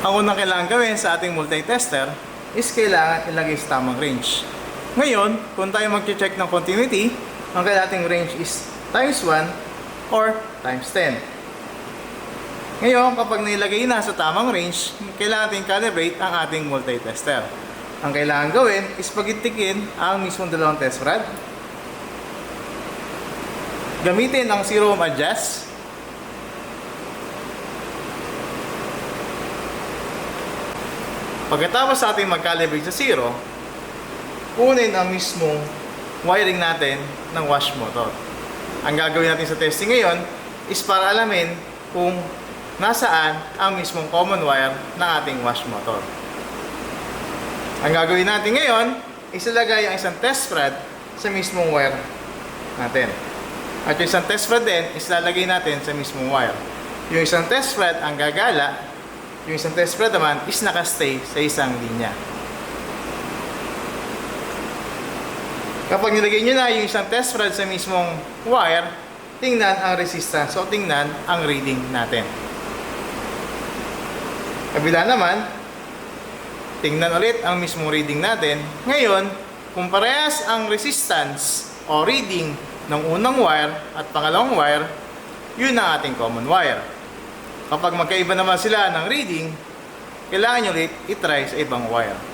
Ang unang kailangan gawin sa ating multi-tester is kailangan ilagay sa tamang range. Ngayon, kung tayo mag-check ng continuity, ang kailangang range is times 1 or times 10. Ngayon, kapag nilagay na sa tamang range, kailangan natin calibrate ang ating multi-tester. Ang kailangan gawin is pagitikin ang mismong dalawang test rod. Gamitin ang zero ohm adjust. Pagkatapos sa ating mag-calibrate sa zero, kunin ang mismong wiring natin ng wash motor. Ang gagawin natin sa testing ngayon is para alamin kung nasaan ang mismong common wire ng ating wash motor. Ang gagawin natin ngayon is ilagay ang isang test rod sa mismong wire natin. At yung isang test rod din is lalagay natin sa mismong wire. Yung isang test rod ang gagala, yung isang test rod naman is nakastay sa isang linya. Kapag nilagay nyo na yung isang test rod sa mismong wire, tingnan ang resistance o tingnan ang reading natin. Kabila naman, tingnan ulit ang mismong reading natin. Ngayon, kung parehas ang resistance o reading ng unang wire at pangalawang wire, yun ang ating common wire. Kapag magkaiba naman sila ng reading, kailangan nyo ulit itry sa ibang wire.